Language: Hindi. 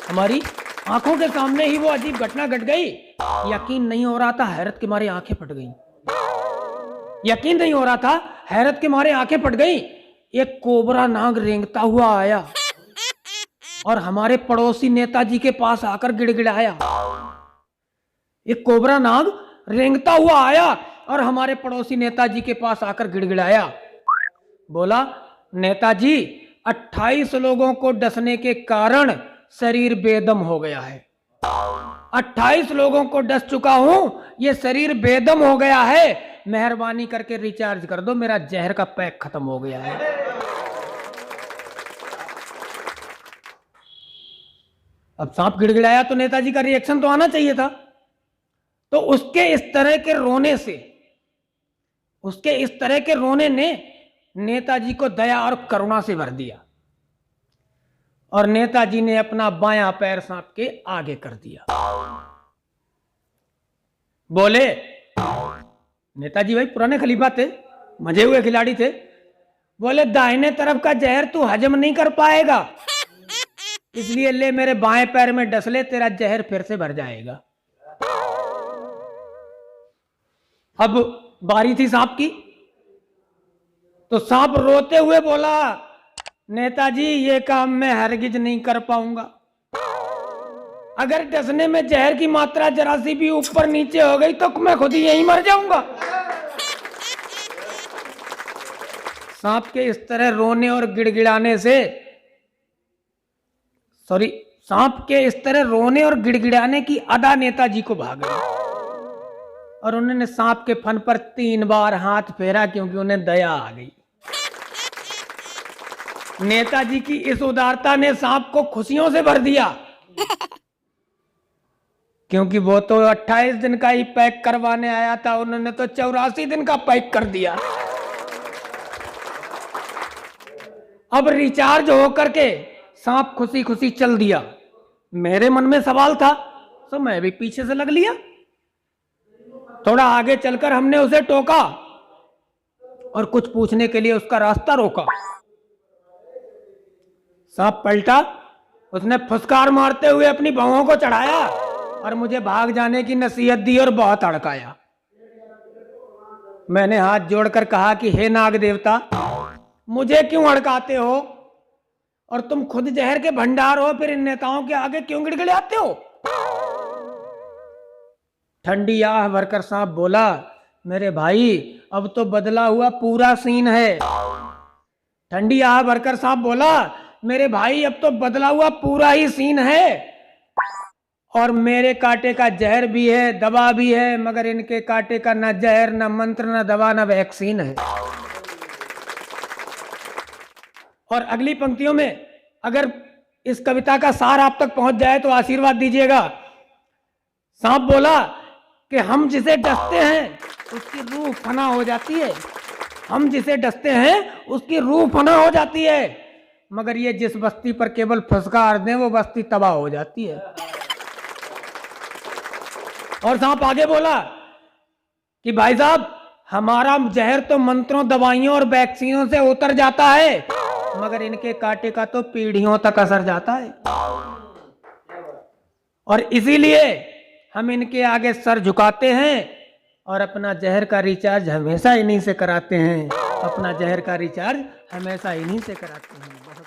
हमारी आंखों के सामने ही वो अजीब घटना घट गई। यकीन नहीं हो रहा था, हैरत के मारे आंखें फट गईं। यकीन नहीं हो रहा था, हैरत के मारे आंखें फट गईं। एक कोबरा नाग रेंगता हुआ आया और हमारे पड़ोसी नेताजी के पास आकर गिड़गिड़ाया। एक कोबरा नाग रेंगता हुआ आया और हमारे पड़ोसी नेताजी के पास आकर गिड़गिड़ाया। बोला, नेताजी 28 लोगों को डसने के कारण शरीर बेदम हो गया है। 28 लोगों को डस चुका हूं, ये शरीर बेदम हो गया है। मेहरबानी करके रिचार्ज कर दो, मेरा जहर का पैक खत्म हो गया है। अब सांप गिड़गिड़ाया तो नेताजी का रिएक्शन तो आना चाहिए था। तो उसके इस तरह के रोने ने नेताजी को दया और करुणा से भर दिया और नेताजी ने अपना बायां पैर सांप के आगे कर दिया। बोले, नेताजी भाई पुराने खलीफा थे, मजे हुए खिलाड़ी थे। बोले, दाहिने तरफ का जहर तू हजम नहीं कर पाएगा, इसलिए ले मेरे बाएं पैर में डस ले, तेरा जहर फिर से भर जाएगा। अब बारी थी सांप की। तो सांप रोते हुए बोला, नेताजी ये काम मैं हरगिज नहीं कर पाऊंगा। अगर डसने में जहर की मात्रा जरा सी भी ऊपर नीचे हो गई तो मैं खुद ही यहीं मर जाऊंगा। सांप के इस तरह रोने और गिड़गिड़ाने से सांप के इस तरह रोने और गिड़गिड़ाने की अदा नेताजी को भाग गई और उन्होंने सांप के फन पर 3 बार हाथ फेरा, क्योंकि उन्हें दया आ गई। नेताजी की इस उदारता ने सांप को खुशियों से भर दिया, क्योंकि वो तो 28 दिन का ही पैक करवाने आया था, उन्होंने तो 84 दिन का पैक कर दिया। अब रिचार्ज होकर के सांप खुशी खुशी चल दिया। मेरे मन में सवाल था, तो मैं भी पीछे से लग लिया। थोड़ा आगे चलकर हमने उसे टोका और कुछ पूछने के लिए उसका रास्ता रोका। सांप पलटा, उसने फुसकार मारते हुए अपनी भौहों को चढ़ाया और मुझे भाग जाने की नसीहत दी और बहुत अड़काया। मैंने हाथ जोड़कर कहा कि हे नाग देवता, मुझे क्यों अड़काते हो, और तुम खुद जहर के भंडार हो, फिर इन नेताओं के आगे क्यों गिड़गिड़ाते हो। ठंडी आह भरकर सांप बोला, मेरे भाई अब तो बदला हुआ पूरा सीन है। ठंडी आह भरकर सांप बोला, मेरे भाई अब तो बदला हुआ पूरा ही सीन है, और मेरे कांटे का जहर भी है, दवा भी है, मगर इनके कांटे का ना जहर, ना मंत्र, ना दवा, ना वैक्सीन है। और अगली पंक्तियों में अगर इस कविता का सार आप तक पहुंच जाए तो आशीर्वाद दीजिएगा। सांप बोला कि हम जिसे डसते हैं उसकी रूह फना हो जाती है, हम जिसे डसते हैं उसकी रूह फना हो जाती है, मगर ये जिस बस्ती पर केवल फुसकार दें वो बस्ती तबाह हो जाती है। और सांप आगे बोला कि भाई साहब, हमारा जहर तो मंत्रों, दवाइयों और वैक्सीनों से उतर जाता है, मगर इनके कांटे का तो पीढ़ियों तक असर जाता है, और इसीलिए हम इनके आगे सर झुकाते हैं और अपना जहर का रिचार्ज हमेशा इन्हीं से कराते हैं। अपना जहर का रिचार्ज हमेशा इन्हीं से कराते हैं। बहुत